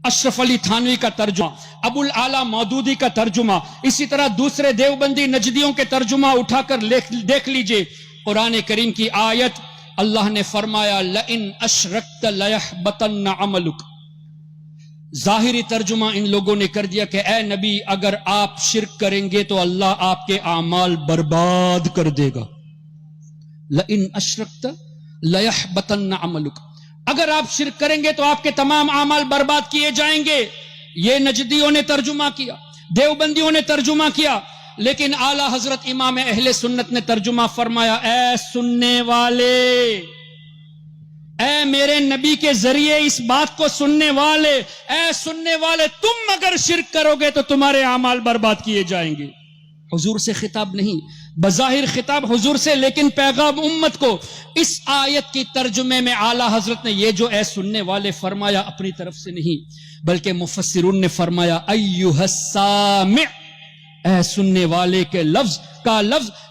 اشرف علی تھانوی کا ترجمہ، ابو الاعلی مودودی کا ترجمہ، اسی طرح دوسرے دیوبندی نجدیوں کے ترجمہ اٹھا کر دیکھ لیجئے۔ قرآن کریم کی آیت اللہ نے فرمایا لئن اشرکت لیحبطن عملک۔ ظاہری ترجمہ ان لوگوں نے کر دیا کہ اے نبی اگر آپ شرک کریں گے تو اللہ آپ کے اعمال برباد کر دے گا۔ لئن اشرکت لیحبطن عملک، اگر آپ شرک کریں گے تو آپ کے تمام اعمال برباد کیے جائیں گے۔ یہ نجدیوں نے ترجمہ کیا، دیوبندیوں نے ترجمہ کیا، لیکن اعلی حضرت امام اہل سنت نے ترجمہ فرمایا اے سننے والے، اے میرے نبی کے ذریعے اس بات کو سننے والے، اے سننے والے، تم اگر شرک کرو گے تو تمہارے اعمال برباد کیے جائیں گے۔ حضور سے خطاب نہیں، بظاہر خطاب حضور سے، لیکن پیغام امت کو۔ اس آیت کی ترجمے میں اعلی حضرت نے یہ جو اے سننے والے فرمایا اپنی طرف سے نہیں، بلکہ مفسرون نے فرمایا ایھا السامع، اے سننے والے کے لفظ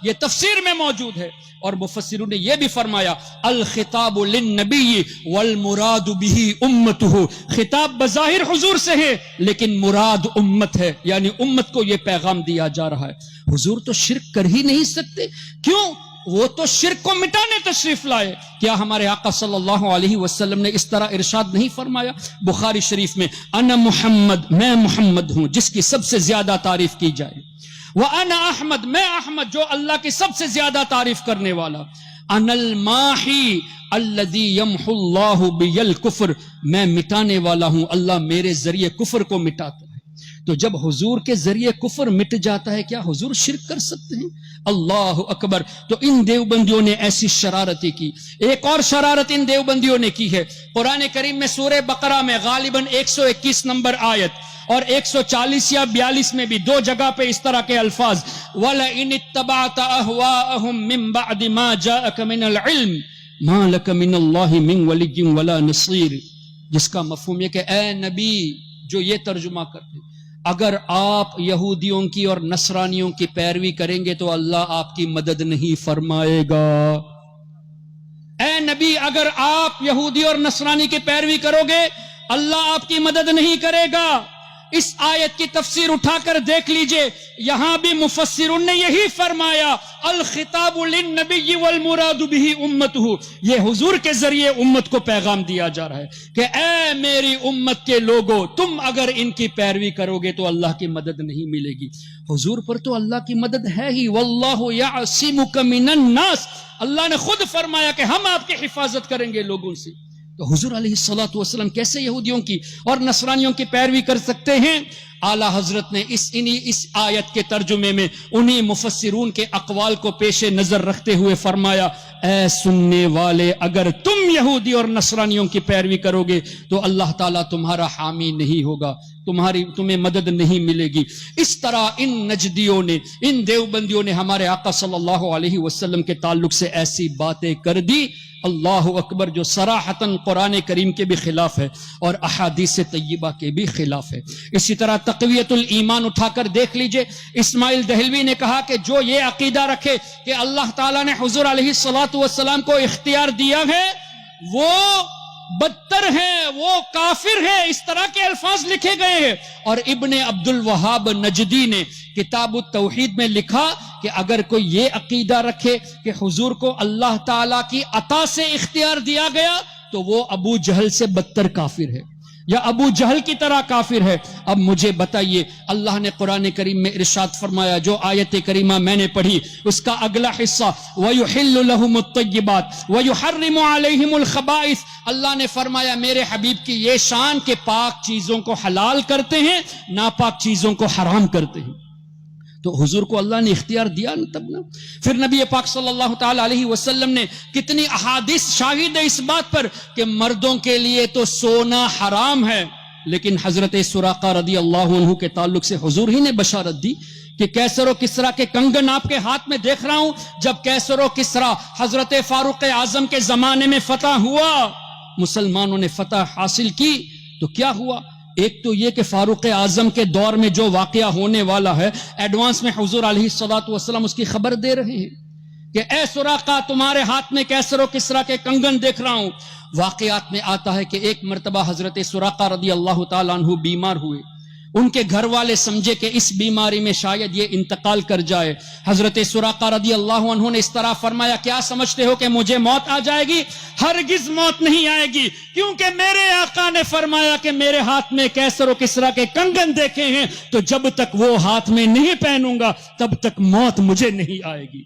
یہ تفسیر میں موجود ہے۔ اور مفسرون نے یہ بھی فرمایا الخطاب للنبی والمراد به امته، خطاب بظاہر حضور سے ہے لیکن مراد امت ہے، یعنی امت کو یہ پیغام دیا جا رہا ہے۔ حضور تو شرک کر ہی نہیں سکتے، کیوں؟ وہ تو شرک کو مٹانے تشریف لائے۔ کیا ہمارے آقا صلی اللہ علیہ وسلم نے اس طرح ارشاد نہیں فرمایا بخاری شریف میں انا محمد، میں محمد ہوں جس کی سب سے زیادہ تعریف کی جائے، وَأَنَا احمد، میں احمد جو اللہ کی سب سے زیادہ تعریف کرنے والا، اَنَا الْمَاحِي الَّذِي يَمْحُ اللَّهُ بِيَ الْكُفْرِ، میں مٹانے والا ہوں، اللہ میرے ذریعے کفر کو مٹاتا ہے۔ تو جب حضور کے ذریعے کفر مٹ جاتا ہے کیا حضور شرک کر سکتے ہیں؟ اللہ اکبر۔ تو ان دیوبندیوں نے ایسی شرارتیں کی۔ ایک اور شرارت ان دیوبندیوں نے کی ہے، قرآن کریم میں سورہ بقرہ میں غالباً 121 نمبر آیت اور 140 یا 42 میں بھی دو جگہ پہ اس طرح کے الفاظ وَلَئِنِ اتَّبَعْتَ أَهْوَاءَهُم مِّن بَعْدِ مَا جَاءَكَ مِنَ الْعِلْمِ مَا لَكَ مِنَ اللَّهِ مِن وَلِيٍّ وَلَا نَصِيرٍ، جس کا مفہوم یہ کہ اے نبی جو یہ ترجمہ کرتے اگر آپ یہودیوں کی اور نصرانیوں کی پیروی کریں گے تو اللہ آپ کی مدد نہیں فرمائے گا۔ اے نبی اگر آپ یہودی اور نصرانی کی پیروی کرو گے اللہ آپ کی مدد نہیں کرے گا۔ اس آیت کی تفسیر اٹھا کر دیکھ لیجئے، یہاں بھی مفسرون نے یہی فرمایا الخطاب للنبی والمراد به امته، یہ حضور کے ذریعے امت کو پیغام دیا جا رہا ہے کہ اے میری امت کے لوگوں تم اگر ان کی پیروی کرو گے تو اللہ کی مدد نہیں ملے گی۔ حضور پر تو اللہ کی مدد ہے ہی، واللہ یعصمک من الناس، اللہ نے خود فرمایا کہ ہم آپ کی حفاظت کریں گے لوگوں سے۔ تو حضور علیہ الصلوۃ والسلام کیسے یہودیوں کی اور نصرانیوں کی پیروی کر سکتے ہیں؟ اعلی حضرت نے اس آیت کے ترجمے میں انہی مفسرون کے اقوال کو پیش نظر رکھتے ہوئے فرمایا اے سننے والے اگر تم یہودی اور نصرانیوں کی پیروی کرو گے تو اللہ تعالیٰ تمہارا حامی نہیں ہوگا، تمہیں مدد نہیں ملے گی۔ اس طرح ان نجدیوں نے، ان دیوبندیوں نے ہمارے آقا صلی اللہ علیہ وسلم کے تعلق سے ایسی باتیں کر دی، اللہ اکبر، جو صراحتاً قرآن کریم کے بھی خلاف ہے اور احادیث طیبہ کے بھی خلاف ہے۔ اسی طرح تقویت الایمان اٹھا کر دیکھ لیجئے، اسماعیل دہلوی نے کہا کہ جو یہ عقیدہ رکھے کہ اللہ تعالیٰ نے حضور علیہ الصلوۃ والسلام کو اختیار دیا ہے وہ بدتر ہے، وہ کافر ہے، اس طرح کے الفاظ لکھے گئے ہیں۔ اور ابن عبد الوہاب نجدی نے کتاب التوحید میں لکھا کہ اگر کوئی یہ عقیدہ رکھے کہ حضور کو اللہ تعالیٰ کی عطا سے اختیار دیا گیا تو وہ ابو جہل سے بدتر کافر ہے یا ابو جہل کی طرح کافر ہے۔ اب مجھے بتائیے، اللہ نے قرآن کریم میں ارشاد فرمایا، جو آیت کریمہ میں نے پڑھی اس کا اگلا حصہ وَيُحِلُّ لَهُمُ الطَّيِّبَاتِ وَيُحَرِّمُ عَلَيْهِمُ الْخَبَائِثِ، اللہ نے فرمایا میرے حبیب کی یہ شان کہ پاک چیزوں کو حلال کرتے ہیں، ناپاک چیزوں کو حرام کرتے ہیں۔ تو حضور کو اللہ نے اختیار دیا نا تب نا۔ پھر نبی پاک صلی اللہ تعالی علیہ وسلم نے کتنی احادیث شاہد ہے اس بات پر کہ مردوں کے لیے تو سونا حرام ہے، لیکن حضرت سراقہ رضی اللہ عنہ کے تعلق سے حضور ہی نے بشارت دی کہ کیسر و کسرا کے کنگن آپ کے ہاتھ میں دیکھ رہا ہوں۔ جب کیسر و کسرا حضرت فاروق اعظم کے زمانے میں فتح ہوا، مسلمانوں نے فتح حاصل کی، تو کیا ہوا؟ ایک تو یہ کہ فاروق اعظم کے دور میں جو واقعہ ہونے والا ہے ایڈوانس میں حضور علیہ الصلوۃ والسلام اس کی خبر دے رہے ہیں کہ اے سراقہ تمہارے ہاتھ میں کیسر و کسرا کے کنگن دیکھ رہا ہوں. واقعات میں آتا ہے کہ ایک مرتبہ حضرت سراقہ رضی اللہ تعالیٰ عنہ بیمار ہوئے. ان کے گھر والے سمجھے کہ اس بیماری میں شاید یہ انتقال کر جائے. حضرت سراقہ رضی اللہ عنہ نے اس طرح فرمایا, کیا سمجھتے ہو کہ مجھے موت آ جائے گی؟ ہرگز موت نہیں آئے گی, کیونکہ میرے آقا نے فرمایا کہ میرے ہاتھ میں کیسر و کسرا کے کنگن دیکھے ہیں, تو جب تک وہ ہاتھ میں نہیں پہنوں گا تب تک موت مجھے نہیں آئے گی.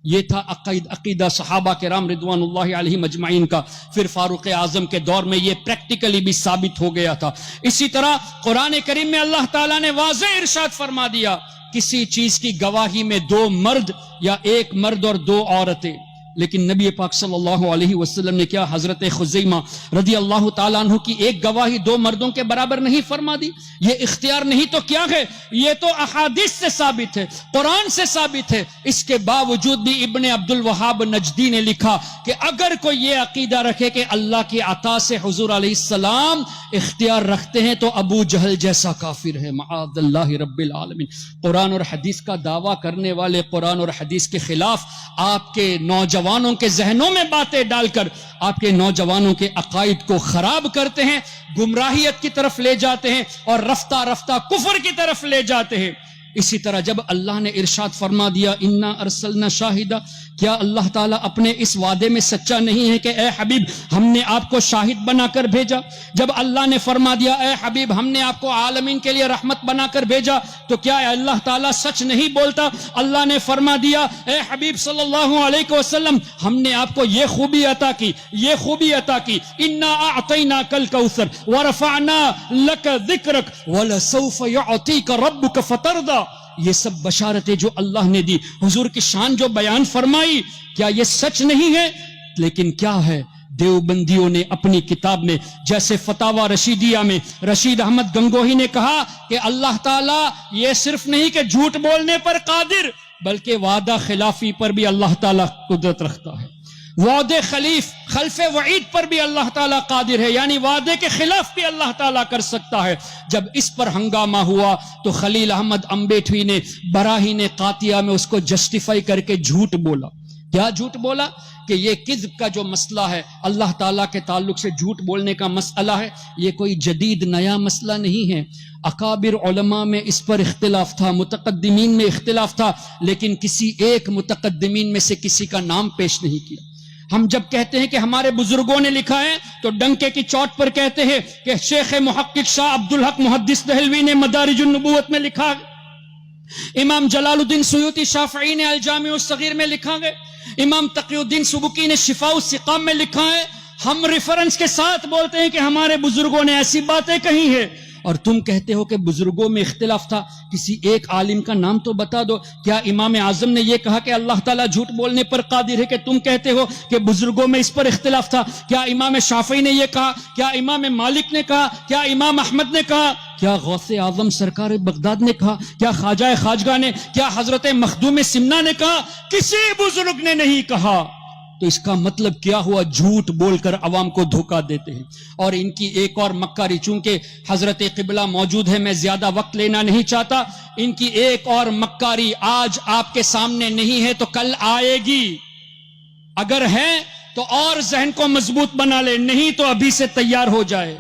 یہ تھا عقیدہ صحابہ کرام رضوان اللہ علیہم اجمعین کا. پھر فاروق اعظم کے دور میں یہ پریکٹیکلی بھی ثابت ہو گیا تھا. اسی طرح قرآن کریم میں اللہ تعالیٰ نے واضح ارشاد فرما دیا, کسی چیز کی گواہی میں 2 مرد یا 1 مرد اور 2 عورتیں. لیکن نبی پاک صلی اللہ علیہ وسلم نے کیا حضرت خزیمہ رضی اللہ تعالیٰ عنہ کی ایک گواہی 2 مردوں کے برابر نہیں فرما دی؟ یہ اختیار نہیں تو کیا ہے؟ یہ تو احادیث سے ثابت ہے, قرآن سے ثابت ہے. اس کے باوجود بھی ابن عبد الوہاب نجدی نے لکھا کہ اگر کوئی یہ عقیدہ رکھے کہ اللہ کی عطا سے حضور علیہ السلام اختیار رکھتے ہیں تو ابو جہل جیسا کافر ہے, معاذ اللہ رب العالمین. قرآن اور حدیث کا دعویٰ کرنے والے قرآن اور حدیث کے خلاف آپ کے نوجوانوں کے ذہنوں میں باتیں ڈال کر آپ کے نوجوانوں کے عقائد کو خراب کرتے ہیں, گمراہیت کی طرف لے جاتے ہیں اور رفتہ رفتہ کفر کی طرف لے جاتے ہیں. اسی طرح جب اللہ نے ارشاد فرما دیا انا ارسلنا شاہدہ, کیا اللہ تعالیٰ اپنے اس وعدے میں سچا نہیں ہے کہ اے حبیب ہم نے آپ کو شاہد بنا کر بھیجا؟ جب اللہ نے فرما دیا اے حبیب ہم نے آپ کو عالمین کے لیے رحمت بنا کر بھیجا, تو کیا اللہ تعالیٰ سچ نہیں بولتا؟ اللہ نے فرما دیا اے حبیب صلی اللہ علیہ وسلم ہم نے آپ کو یہ خوبی عطا کی, یہ خوبی عطا کی, انا اعطیناک الکوثر ورفعنا لک ذکرک ولسوف یعطیک ربک فترضی. یہ سب بشارتیں جو اللہ نے دی, حضور کی شان جو بیان فرمائی, کیا یہ سچ نہیں ہے؟ لیکن کیا ہے, دیوبندیوں نے اپنی کتاب میں جیسے فتاوی رشیدیہ میں رشید احمد گنگوہی نے کہا کہ اللہ تعالیٰ یہ صرف نہیں کہ جھوٹ بولنے پر قادر, بلکہ وعدہ خلافی پر بھی اللہ تعالیٰ قدرت رکھتا ہے. وعدے خلف وعید پر بھی اللہ تعالیٰ قادر ہے, یعنی وعدے کے خلاف بھی اللہ تعالیٰ کر سکتا ہے. جب اس پر ہنگامہ ہوا تو خلیل احمد امبیٹوی نے براہین قاطعہ میں اس کو جسٹیفائی کر کے جھوٹ بولا. کیا جھوٹ بولا؟ کہ یہ کذب کا جو مسئلہ ہے, اللہ تعالیٰ کے تعلق سے جھوٹ بولنے کا مسئلہ ہے, یہ کوئی جدید نیا مسئلہ نہیں ہے. اکابر علماء میں اس پر اختلاف تھا, متقدمین میں اختلاف تھا, لیکن کسی ایک متقدمین میں سے کسی کا نام پیش نہیں کیا. ہم جب کہتے ہیں کہ ہمارے بزرگوں نے لکھا ہے تو ڈنکے کی چوٹ پر کہتے ہیں کہ شیخ محقق شاہ عبدالحق محدث دہلوی نے مدارج النبوت میں لکھا, امام جلال الدین سیوطی شافعی نے الجامع الصغیر میں لکھا ہے, امام تقی الدین سبکی نے شفاء السقام میں لکھا ہے. ہم ریفرنس کے ساتھ بولتے ہیں کہ ہمارے بزرگوں نے ایسی باتیں کہی ہیں, اور تم کہتے ہو کہ بزرگوں میں اختلاف تھا, کسی ایک عالم کا نام تو بتا دو. کیا امام اعظم نے یہ کہا کہ اللہ تعالیٰ جھوٹ بولنے پر قادر ہے کہ تم کہتے ہو کہ بزرگوں میں اس پر اختلاف تھا؟ کیا امام شافعی نے یہ کہا؟ کیا امام مالک نے کہا؟ کیا امام احمد نے کہا؟ کیا غوث اعظم سرکار بغداد نے کہا؟ کیا خواجہ خواجگاہ نے؟ کیا حضرت مخدوم سمنا نے کہا؟ کسی بزرگ نے نہیں کہا. تو اس کا مطلب کیا ہوا؟ جھوٹ بول کر عوام کو دھوکہ دیتے ہیں. اور ان کی ایک اور مکاری, چونکہ حضرت قبلہ موجود ہے میں زیادہ وقت لینا نہیں چاہتا, ان کی ایک اور مکاری آج آپ کے سامنے نہیں ہے تو کل آئے گی. اگر ہے تو اور ذہن کو مضبوط بنا لے, نہیں تو ابھی سے تیار ہو جائے.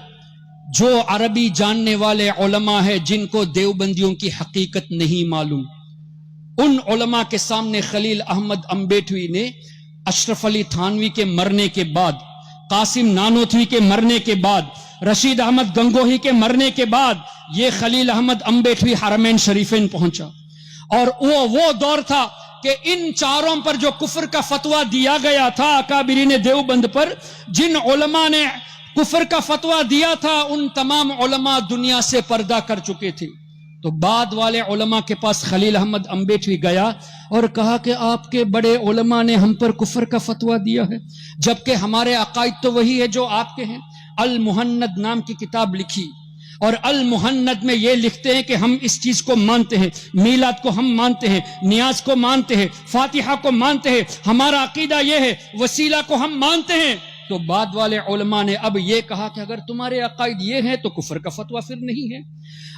جو عربی جاننے والے علماء ہیں جن کو دیوبندیوں کی حقیقت نہیں معلوم, ان علماء کے سامنے خلیل احمد امبیٹوی نے اشرف علی تھانوی کے مرنے کے بعد, قاسم نانوتوی کے مرنے کے بعد, رشید احمد گنگوہی کے مرنے کے بعد یہ خلیل احمد امبیٹوی حرمین شریفین پہنچا. اور وہ دور تھا کہ ان چاروں پر جو کفر کا فتویٰ دیا گیا تھا اکابرین دیوبند پر, جن علماء نے کفر کا فتویٰ دیا تھا ان تمام علماء دنیا سے پردہ کر چکے تھے. تو بعد والے علماء کے پاس خلیل احمد امبیٹوی گیا اور کہا کہ آپ کے بڑے علماء نے ہم پر کفر کا فتویٰ دیا ہے, جبکہ ہمارے عقائد تو وہی ہے جو آپ کے ہیں. المہند نام کی کتاب لکھی, اور المہند میں یہ لکھتے ہیں کہ ہم اس چیز کو مانتے ہیں, میلاد کو ہم مانتے ہیں, نیاز کو مانتے ہیں, فاتحہ کو مانتے ہیں, ہمارا عقیدہ یہ ہے, وسیلہ کو ہم مانتے ہیں. تو بعد والے علماء نے اب یہ کہا کہ اگر تمہارے عقائد یہ ہیں تو کفر کا فتویٰ پھر نہیں ہے.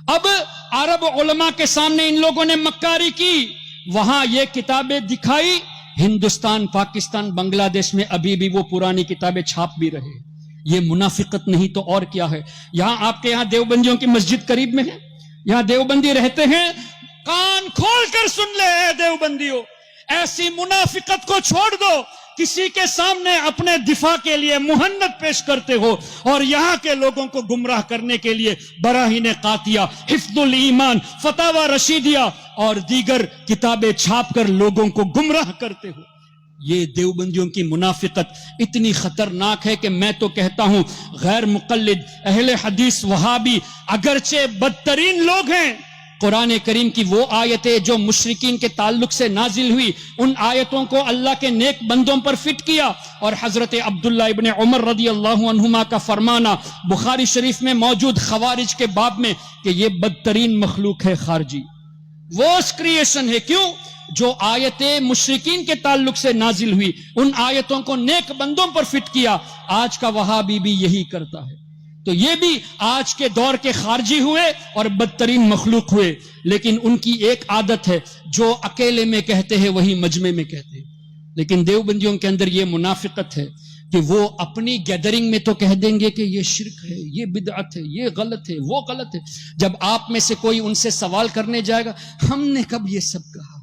اب عرب علماء کے سامنے ان لوگوں نے مکاری کی, وہاں یہ کتابیں دکھائی, ہندوستان، پاکستان، بنگلہ دیش میں ابھی بھی وہ پرانی کتابیں چھاپ بھی رہے. یہ منافقت نہیں تو اور کیا ہے؟ یہاں آپ کے یہاں دیوبندیوں کی مسجد قریب میں ہے، یہاں دیوبندی رہتے ہیں، کان کھول کر سن لے اے دیوبندیوں، ایسی منافقت کو چھوڑ دو. کسی کے سامنے اپنے دفاع کے لیے مہند پیش کرتے ہو اور یہاں کے لوگوں کو گمراہ کرنے کے لیے براہین قاطیہ، حفظ الایمان، فتاوی رشیدیہ اور دیگر کتابیں چھاپ کر لوگوں کو گمراہ کرتے ہو. یہ دیوبندیوں کی منافقت اتنی خطرناک ہے کہ میں تو کہتا ہوں غیر مقلد اہل حدیث وہابی اگرچہ بدترین لوگ ہیں، قرآن کریم کی وہ آیتیں جو مشرکین کے تعلق سے نازل ہوئی، ان آیتوں کو اللہ کے نیک بندوں پر فٹ کیا. اور حضرت عبداللہ ابن عمر رضی اللہ عنہما کا فرمانا بخاری شریف میں موجود خوارج کے باب میں کہ یہ بدترین مخلوق ہے خارجی، وہ کریشن ہے. کیوں؟ جو آیتیں مشرکین کے تعلق سے نازل ہوئی ان آیتوں کو نیک بندوں پر فٹ کیا. آج کا وہابی بھی یہی کرتا ہے. تو یہ بھی آج کے دور کے خارجی ہوئے اور بدترین مخلوق ہوئے. لیکن ان کی ایک عادت ہے، جو اکیلے میں کہتے ہیں وہی مجمع میں کہتے ہیں. لیکن دیوبندیوں کے اندر یہ منافقت ہے کہ وہ اپنی گیدرنگ میں تو کہہ دیں گے کہ یہ شرک ہے، یہ بدعت ہے، یہ غلط ہے، وہ غلط ہے. جب آپ میں سے کوئی ان سے سوال کرنے جائے گا، ہم نے کب یہ سب کہا؟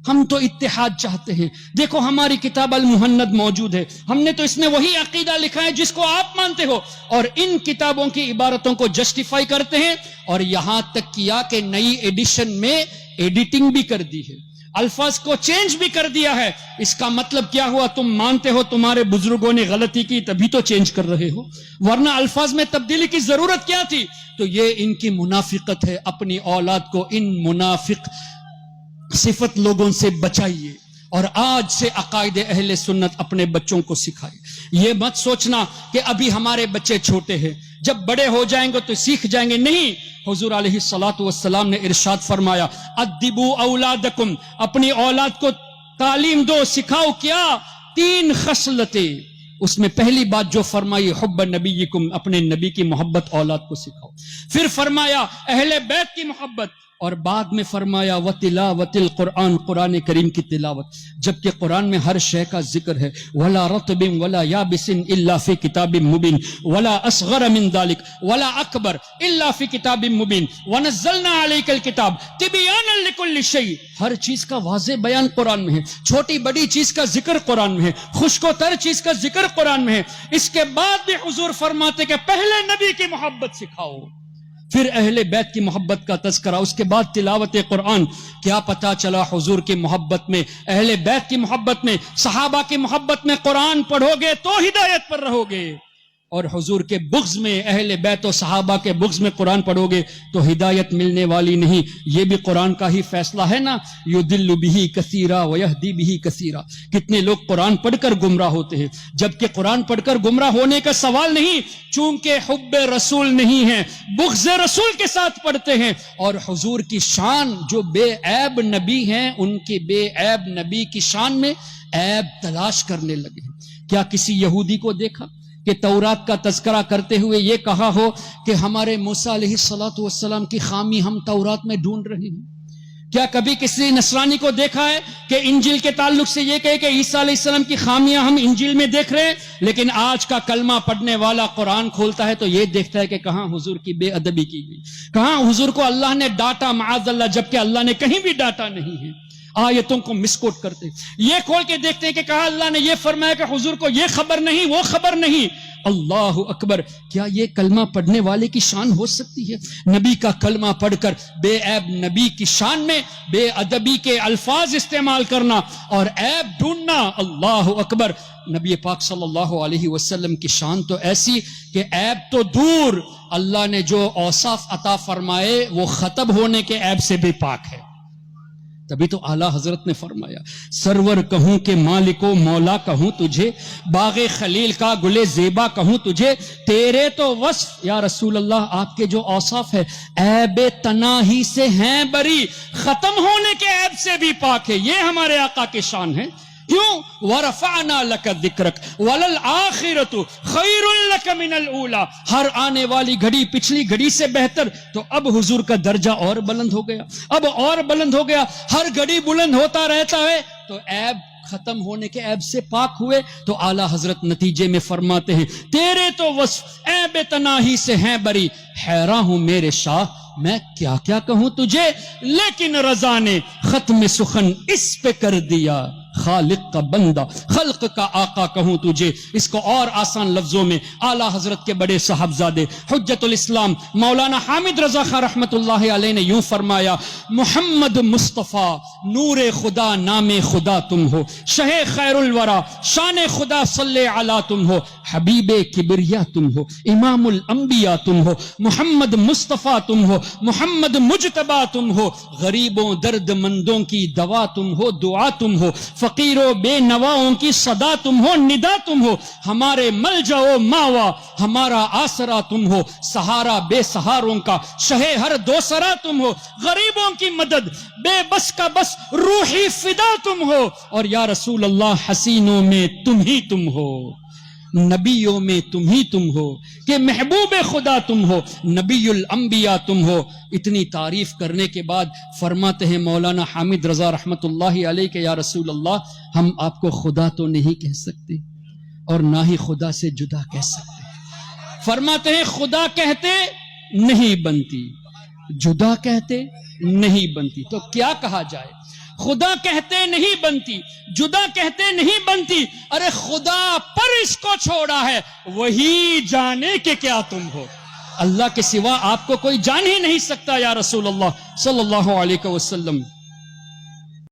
ہم تو اتحاد چاہتے ہیں، دیکھو ہماری کتاب المہند موجود ہے، ہم نے تو اس میں وہی عقیدہ لکھا ہے جس کو آپ مانتے ہو. اور ان کتابوں کی عبارتوں کو جسٹیفائی کرتے ہیں اور یہاں تک کیا کہ نئی ایڈیشن میں ایڈیٹنگ بھی کر دی ہے، الفاظ کو چینج بھی کر دیا ہے. اس کا مطلب کیا ہوا؟ تم مانتے ہو تمہارے بزرگوں نے غلطی کی تبھی تو چینج کر رہے ہو، ورنہ الفاظ میں تبدیلی کی ضرورت کیا تھی؟ تو یہ ان کی منافقت ہے. اپنی اولاد کو ان منافق صفت لوگوں سے بچائیے اور آج سے عقائد اہل سنت اپنے بچوں کو سکھائے. یہ مت سوچنا کہ ابھی ہمارے بچے چھوٹے ہیں، جب بڑے ہو جائیں گے تو سیکھ جائیں گے. نہیں، حضور علیہ الصلوۃ والسلام نے ارشاد فرمایا ادبوا اولادکم، اپنی اولاد کو تعلیم دو، سکھاؤ. کیا؟ 3 خصلتیں. اس میں پہلی بات جو فرمائی حب نبیکم، اپنے نبی کی محبت اولاد کو سکھاؤ. پھر فرمایا اہل بیت کی محبت، اور بعد میں فرمایا وتلاوت القرآن، قرآن کریم کی تلاوت. جبکہ قرآن میں ہر شے کا ذکر ہے، ولا رطب ولا یابس الا فی کتاب مبین ولا اصغر من ذلک ولا اکبر الا فی کتاب مبین ونزلنا علیک الکتاب تبیانا لکل شیء. ہر چیز کا واضح بیان قرآن میں ہے، چھوٹی بڑی چیز کا ذکر قرآن میں ہے، خشک و تر چیز کا ذکر قرآن میں ہے. اس کے بعد بھی حضور فرماتے کہ پہلے نبی کی محبت سکھاؤ، پھر اہل بیت کی محبت کا تذکرہ، اس کے بعد تلاوت قرآن. کیا پتا چلا حضور کی محبت میں، اہل بیت کی محبت میں، صحابہ کی محبت میں قرآن پڑھو گے تو ہدایت پر رہو گے، اور حضور کے بغض میں، اہل بیت و صحابہ کے بغض میں قرآن پڑھو گے تو ہدایت ملنے والی نہیں. یہ بھی قرآن کا ہی فیصلہ ہے نا، یضل بہ کثیرا ویہدی بہ کثیرا. کتنے لوگ قرآن پڑھ کر گمراہ ہوتے ہیں، جبکہ قرآن پڑھ کر گمراہ ہونے کا سوال نہیں، چونکہ حب رسول نہیں ہے، بغض رسول کے ساتھ پڑھتے ہیں. اور حضور کی شان، جو بے عیب نبی ہیں، ان کے بے عیب نبی کی شان میں عیب تلاش کرنے لگے. کیا کسی یہودی کو دیکھا کہ تورات کا تذکرہ کرتے ہوئے یہ کہا ہو کہ ہمارے موسیٰ علیہ السلام کی خامی ہم تورات میں ڈھونڈ رہے ہیں؟ کیا کبھی کسی نصرانی کو دیکھا ہے کہ انجیل کے تعلق سے یہ کہے کہ عیسیٰ علیہ السلام کی خامیاں ہم انجیل میں دیکھ رہے ہیں؟ لیکن آج کا کلمہ پڑھنے والا قرآن کھولتا ہے تو یہ دیکھتا ہے کہ کہاں حضور کی بے ادبی کی گئی، کہاں حضور کو اللہ نے ڈانٹا معاذ اللہ، جبکہ اللہ نے کہیں بھی ڈانٹا نہیں ہے. آیتوں کو مسکوٹ کرتے، یہ کھول کے دیکھتے ہیں کہ کہا اللہ نے یہ فرمایا کہ حضور کو یہ خبر نہیں، وہ خبر نہیں. اللہ اکبر. کیا یہ کلمہ پڑھنے والے کی شان ہو سکتی ہے؟ نبی کا کلمہ پڑھ کر بے عیب نبی کی شان میں بے ادبی کے الفاظ استعمال کرنا اور عیب ڈھونڈنا. اللہ اکبر. نبی پاک صلی اللہ علیہ وسلم کی شان تو ایسی کہ عیب تو دور، اللہ نے جو اوصاف عطا فرمائے وہ ختم ہونے کے عیب سے بھی پاک ہے. تبھی تو اعلیٰ حضرت نے فرمایا سرور کہوں کہ مالک و مولا کہوں تجھے، باغ خلیل کا گل زیبا کہوں تجھے، تیرے تو وصف یا رسول اللہ آپ کے جو اوصاف ہے عیب تناہی سے ہیں بری، ختم ہونے کے عیب سے بھی پاک ہے. یہ ہمارے آقا کی شان ہے. کیوں؟ وَرَفَعْنَا لَكَ ذِكْرَكَ وَلَلْآخِرَةُ خَيْرٌ لَكَ مِنَ الْأُولَى. ہر آنے والی گھڑی پچھلی گھڑی سے بہتر. تو اب حضور کا درجہ اور بلند ہو گیا، اب اور بلند ہو گیا. ہر گھڑی بلند ہوتا رہتا ہے تو عیب ختم ہونے کے عیب سے پاک ہوئے تو اعلیٰ حضرت نتیجے میں فرماتے ہیں تیرے تو وصف عیب تناہی سے ہیں بری، حیراں ہوں میرے شاہ میں کیا کیا کہوں تجھے، لیکن رضا نے ختم سخن اس پہ کر دیا، خالق کا بندہ خلق کا آقا کہوں تجھے۔ اس کو اور آسان لفظوں میں اعلیٰ حضرت کے بڑے صاحبزادے حجت الاسلام مولانا حامد رضا خان رحمت اللہ علیہ نے یوں فرمایا، محمد مصطفیٰ نور خدا نام خدا تم ہو، شہ خیر الورا شان خدا صلی علی تم ہو، حبیب کبریا تم ہو، امام الانبیاء تم ہو، محمد مصطفیٰ تم ہو، محمد مجتبیٰ تم ہو، غریبوں درد مندوں کی دوا تم ہو، دعا تم ہو، فقیروں بے نواؤں کی صدا تم ہو، ندا تم ہو، ہمارے ملجا و ماوا ہمارا آسرا تم ہو، سہارا بے سہاروں کا شہ ہر دوسرا تم ہو، غریبوں کی مدد بے بس کا بس روحی فدا تم ہو، اور یا رسول اللہ حسینوں میں تم ہی تم ہو، نبیوں میں تم ہی تم ہو، کہ محبوب خدا تم ہو، نبی الانبیاء تم ہو۔ اتنی تعریف کرنے کے بعد فرماتے ہیں مولانا حامد رضا رحمت اللہ علیہ کہ یا رسول اللہ ہم آپ کو خدا تو نہیں کہہ سکتے اور نہ ہی خدا سے جدا کہہ سکتے۔ فرماتے ہیں خدا کہتے نہیں بنتی، جدا کہتے نہیں بنتی، تو کیا کہا جائے؟ خدا کہتے نہیں بنتی، جدا کہتے نہیں بنتی، ارے خدا پر اس کو چھوڑا ہے، وہی جانے کہ کیا تم ہو۔ اللہ کے سوا آپ کو کوئی جان ہی نہیں سکتا یا رسول اللہ صلی اللہ علیہ وسلم۔